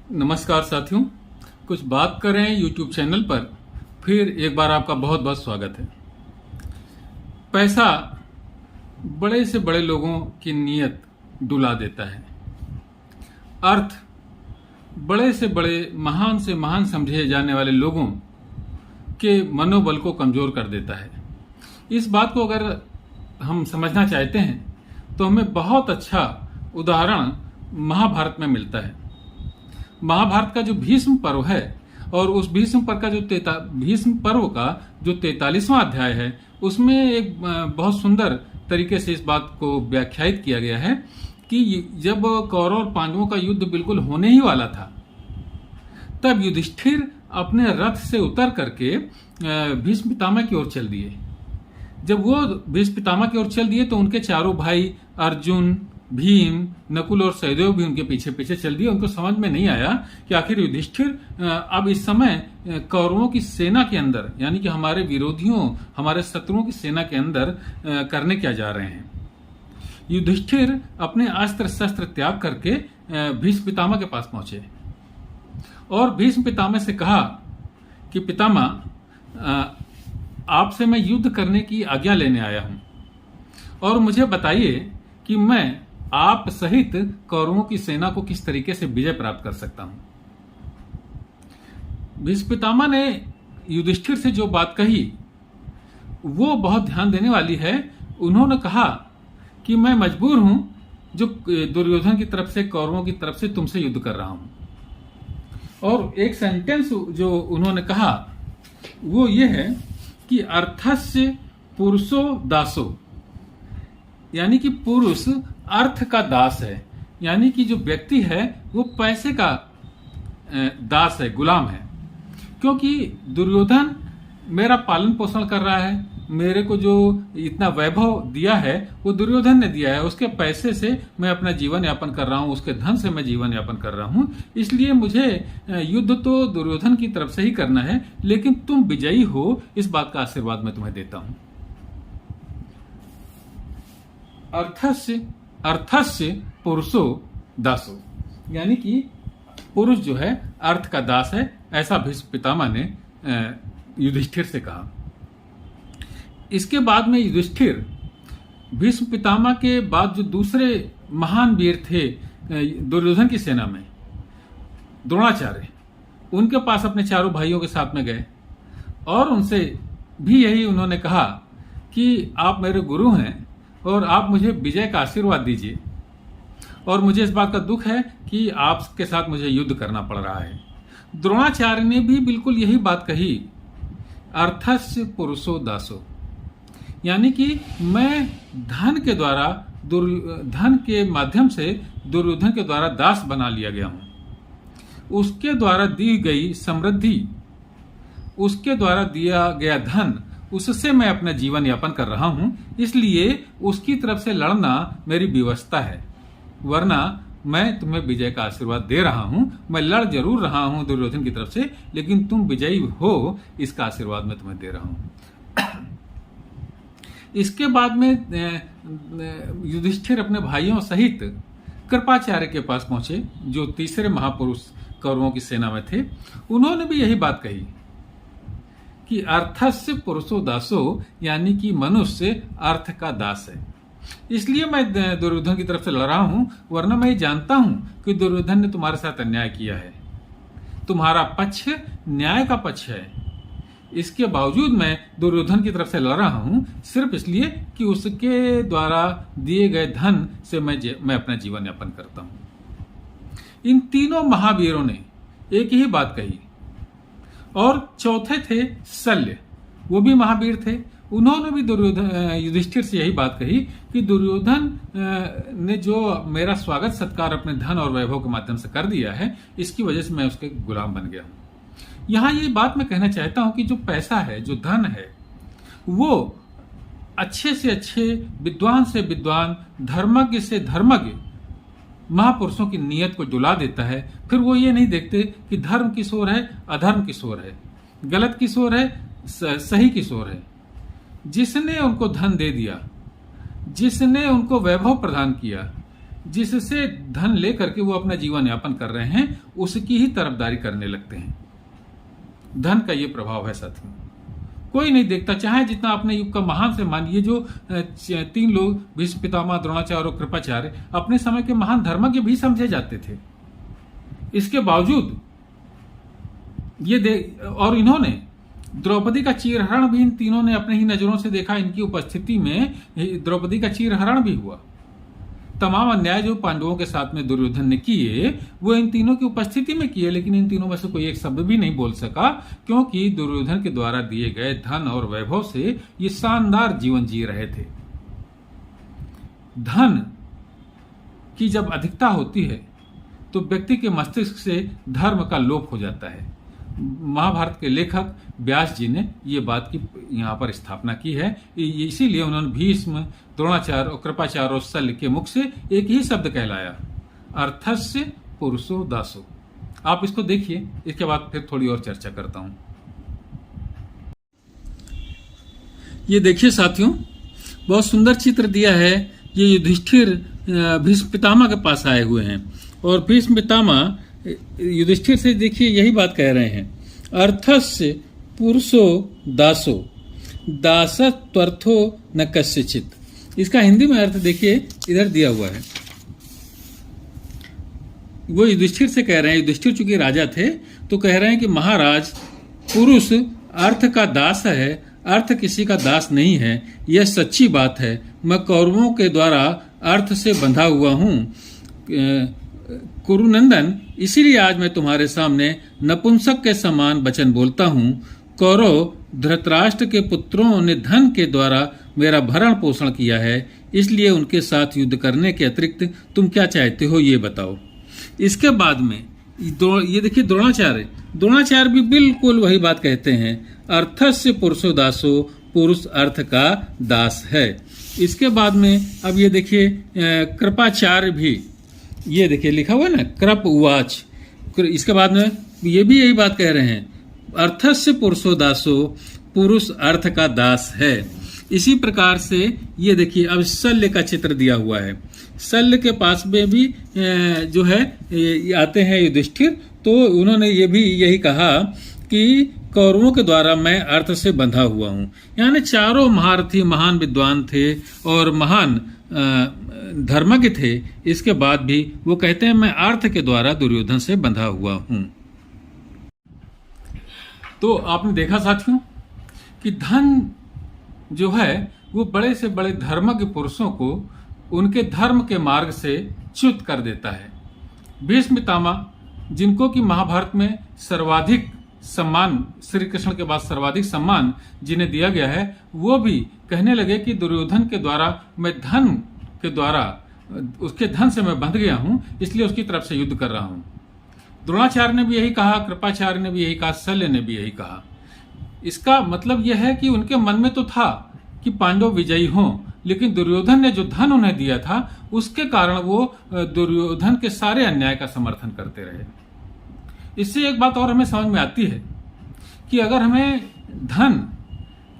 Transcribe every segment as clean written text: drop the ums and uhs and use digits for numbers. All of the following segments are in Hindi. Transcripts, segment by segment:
नमस्कार साथियों, कुछ बात करें यूट्यूब चैनल पर फिर एक बार आपका बहुत बहुत स्वागत है। पैसा बड़े से बड़े लोगों की नीयत डुला देता है। अर्थ बड़े से बड़े, महान से महान समझे जाने वाले लोगों के मनोबल को कमजोर कर देता है। इस बात को अगर हम समझना चाहते हैं तो हमें बहुत अच्छा उदाहरण महाभारत में मिलता है। महाभारत का जो भीष्म पर्व है और उस भीष्म पर्व का जो 43वां अध्याय है, उसमें एक बहुत सुंदर तरीके से इस बात को व्याख्यायित किया गया है कि जब कौरव और पांडवों का युद्ध बिल्कुल होने ही वाला था, तब युधिष्ठिर अपने रथ से उतर करके भीष्म पितामह की ओर चल दिए। जब वो भीष्म पितामह की ओर चल दिए तो उनके चारों भाई अर्जुन, भीम, नकुल और सहदेव भी उनके पीछे पीछे चल दिए। उनको समझ में नहीं आया कि आखिर युधिष्ठिर अब इस समय कौरवों की सेना के अंदर, यानी कि हमारे विरोधियों, हमारे शत्रुओं की सेना के अंदर करने क्या जा रहे हैं। युधिष्ठिर अपने अस्त्र शस्त्र त्याग करके भीष्म पितामह के पास पहुंचे और भीष्म पितामह से कहा कि पितामह, आपसे मैं युद्ध करने की आज्ञा लेने आया हूं और मुझे बताइए कि मैं आप सहित कौरवों की सेना को किस तरीके से विजय प्राप्त कर सकता हूं। भीष्म पितामह ने युधिष्ठिर से जो बात कही वो बहुत ध्यान देने वाली है। उन्होंने कहा कि मैं मजबूर हूं, जो दुर्योधन की तरफ से, कौरवों की तरफ से तुमसे युद्ध कर रहा हूं। और एक सेंटेंस जो उन्होंने कहा वो ये है कि अर्थस्य पुरुषो दासो, यानी कि पुरुष अर्थ का दास है, यानी कि जो व्यक्ति है वो पैसे का दास है, गुलाम है। क्योंकि दुर्योधन मेरा पालन पोषण कर रहा है, मेरे को जो इतना वैभव दिया है वो दुर्योधन ने दिया है। उसके पैसे से मैं अपना जीवन यापन कर रहा हूं, उसके धन से मैं जीवन यापन कर रहा हूं। इसलिए मुझे युद्ध तो दुर्योधन की तरफ से ही करना है, लेकिन तुम विजयी हो इस बात का आशीर्वाद मैं तुम्हें देता हूं। अर्थस्य पुरुषो दासो, यानी कि पुरुष जो है अर्थ का दास है, ऐसा भीष्म पितामह ने युधिष्ठिर से कहा। इसके बाद में युधिष्ठिर भीष्म पितामह के बाद जो दूसरे महान वीर थे दुर्योधन की सेना में, द्रोणाचार्य, उनके पास अपने चारों भाइयों के साथ में गए और उनसे भी यही उन्होंने कहा कि आप मेरे गुरु हैं और आप मुझे विजय का आशीर्वाद दीजिए, और मुझे इस बात का दुख है कि आपके साथ मुझे युद्ध करना पड़ रहा है। द्रोणाचार्य ने भी बिल्कुल यही बात कही, अर्थस्य पुरुषो दासो, यानी कि मैं धन के द्वारा, धन के माध्यम से दुर्योधन के द्वारा दास बना लिया गया हूं। उसके द्वारा दी गई समृद्धि, उसके द्वारा दिया गया धन, उससे मैं अपना जीवन यापन कर रहा हूं। इसलिए उसकी तरफ से लड़ना मेरी व्यवस्था है, वरना मैं तुम्हें विजय का आशीर्वाद दे रहा हूं। मैं लड़ जरूर रहा हूं दुर्योधन की तरफ से, लेकिन तुम विजयी हो इसका आशीर्वाद मैं तुम्हें दे रहा हूं। इसके बाद में युधिष्ठिर अपने भाइयों सहित कृपाचार्य के पास पहुंचे, जो तीसरे महापुरुष कौरवों की सेना में थे। उन्होंने भी यही बात कही कि अर्थस्य पुरुषो दासो, यानी कि मनुष्य अर्थ का दास है। इसलिए मैं दुर्योधन की तरफ से लड़ रहा हूं, वरना मैं जानता हूं कि दुर्योधन ने तुम्हारे साथ अन्याय किया है। तुम्हारा पक्ष न्याय का पक्ष है। इसके बावजूद मैं दुर्योधन की तरफ से लड़ रहा हूं, सिर्फ इसलिए कि उसके द्वारा दिए गए धन से मैं अपना जीवन यापन करता हूं। इन तीनों महावीरों ने एक ही बात कही। और चौथे थे शल्य, वो भी महावीर थे। उन्होंने भी युधिष्ठिर से यही बात कही कि दुर्योधन ने जो मेरा स्वागत सत्कार अपने धन और वैभव के माध्यम से कर दिया है, इसकी वजह से मैं उसके गुलाम बन गया हूं। यहां ये बात मैं कहना चाहता हूं कि जो पैसा है, जो धन है, वो अच्छे से अच्छे, विद्वान से विद्वान, धर्मज्ञ से धर्मज्ञ महापुरुषों की नीयत को डुला देता है। फिर वो ये नहीं देखते कि धर्म किस ओर है, अधर्म किस ओर है, गलत किस ओर है, सही किस ओर है। जिसने उनको धन दे दिया, जिसने उनको वैभव प्रदान किया, जिससे धन लेकर के वो अपना जीवन यापन कर रहे हैं उसकी ही तरफदारी करने लगते हैं। धन का ये प्रभाव है साथियों। कोई नहीं देखता, चाहे जितना अपने युग का महान से मान, ये जो 3 लोग भीष्म पितामह, द्रोणाचार्य और कृपाचार्य अपने समय के महान धर्मज्ञ भी समझे जाते थे। इसके बावजूद और इन्होंने द्रौपदी का चीरहरण भी इन तीनों ने अपने ही नजरों से देखा। इनकी उपस्थिति में द्रौपदी का चीरहरण भी हुआ। तमाम अन्याय जो पांडवों के साथ में दुर्योधन ने किए वो इन तीनों की उपस्थिति में किए, लेकिन इन तीनों में से कोई एक शब्द भी नहीं बोल सका, क्योंकि दुर्योधन के द्वारा दिए गए धन और वैभव से ये शानदार जीवन जी रहे थे। धन की जब अधिकता होती है तो व्यक्ति के मस्तिष्क से धर्म का लोप हो जाता है। महाभारत के लेखक व्यास जी ने ये बात की यहाँ पर स्थापना की है। इसीलिए उन्होंने भीष्म, द्रोणाचार्य और कृपाचार्य और शल्य के मुख से एक ही शब्द कहलाया, अर्थस्य पुरुषो दासो। आप इसको देखिए, इसके बाद फिर थोड़ी और चर्चा करता हूं। ये देखिए साथियों, बहुत सुंदर चित्र दिया है। ये युधिष्ठिर भीष्म पितामह के पास आए हुए हैं और भीष्म पितामह युधिष्ठिर से देखिए यही बात कह रहे हैं, अर्थस्य पुरुषो दासो दासत्वर्थो न कस्यचित्। इसका हिंदी में अर्थ देखिए इधर दिया हुआ है। वो युधिष्ठिर से कह रहे हैं, युधिष्ठिर चूंकि राजा थे तो कह रहे हैं कि महाराज, पुरुष अर्थ का दास है, अर्थ किसी का दास नहीं है। यह सच्ची बात है। मैं कौरवों के द्वारा अर्थ से बंधा हुआ हूं। कुरुनंदन, इसीलिए आज मैं तुम्हारे सामने नपुंसक के समान वचन बोलता हूँ। कौरव धृतराष्ट्र के पुत्रों ने धन के द्वारा मेरा भरण पोषण किया है, इसलिए उनके साथ युद्ध करने के अतिरिक्त तुम क्या चाहते हो ये बताओ। इसके बाद में ये देखिए द्रोणाचार्य भी बिल्कुल वही बात कहते हैं, अर्थस्य पुरुषो दासो, पुरुष अर्थ का दास है। इसके बाद में अब ये देखिए कृपाचार्य भी, ये देखिए लिखा हुआ है ना, कृप उवाच। इसके बाद में ये भी यही बात कह रहे हैं, अर्थस्य पुरुषो दासो, पुरुष अर्थ का दास है। इसी प्रकार से ये देखिए अब शल्य का चित्र दिया हुआ है। शल्य के पास में भी जो है आते हैं युधिष्ठिर, तो उन्होंने ये भी यही कहा कि कौरवों के द्वारा मैं अर्थ से बंधा हुआ हूं। यानी चारों महारथी महान विद्वान थे और महान धर्मज्ञ थे, इसके बाद भी वो कहते हैं मैं अर्थ के द्वारा दुर्योधन से बंधा हुआ हूं। तो आपने देखा साथियों कि धन जो है वो बड़े से बड़े धर्मज्ञ पुरुषों को उनके धर्म के मार्ग से च्युत कर देता है। भीष्म पितामह, जिनको कि महाभारत में सर्वाधिक सम्मान, श्री कृष्ण के बाद सर्वाधिक सम्मान जिन्हें दिया गया है, वो भी कहने लगे कि दुर्योधन के द्वारा मैं धन के द्वारा, उसके धन से मैं बंध गया हूं, इसलिए उसकी तरफ से युद्ध कर रहा हूं। द्रोणाचार्य ने भी यही कहा, कृपाचार्य ने भी यही कहा, शल्य ने भी यही कहा। इसका मतलब यह है कि उनके मन में तो था कि पांडव विजयी हों, लेकिन दुर्योधन ने जो धन उन्हें दिया था उसके कारण वो दुर्योधन के सारे अन्याय का समर्थन करते रहे। इससे एक बात और हमें समझ में आती है कि अगर हमें धन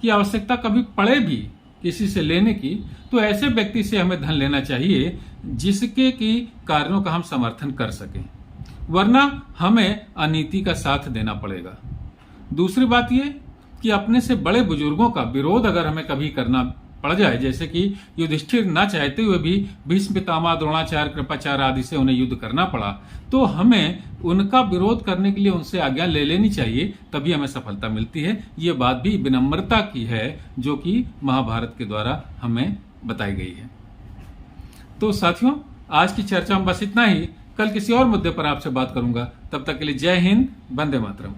की आवश्यकता कभी पड़े भी किसी से लेने की, तो ऐसे व्यक्ति से हमें धन लेना चाहिए जिसके की कार्यों का हम समर्थन कर सकें, वरना हमें अनीति का साथ देना पड़ेगा। दूसरी बात यह कि अपने से बड़े बुजुर्गों का विरोध अगर हमें कभी करना पड़ जाए, जैसे कि युधिष्ठिर ना चाहते हुए भी भीष्म पितामह, द्रोणाचार्य, कृपाचार्य आदि से उन्हें युद्ध करना पड़ा, तो हमें उनका विरोध करने के लिए उनसे आज्ञा ले लेनी चाहिए, तभी हमें सफलता मिलती है। ये बात भी विनम्रता की है जो कि महाभारत के द्वारा हमें बताई गई है। तो साथियों, आज की चर्चा में बस इतना ही। कल किसी और मुद्दे पर आपसे बात करूंगा। तब तक के लिए जय हिंद, वंदे मातरम।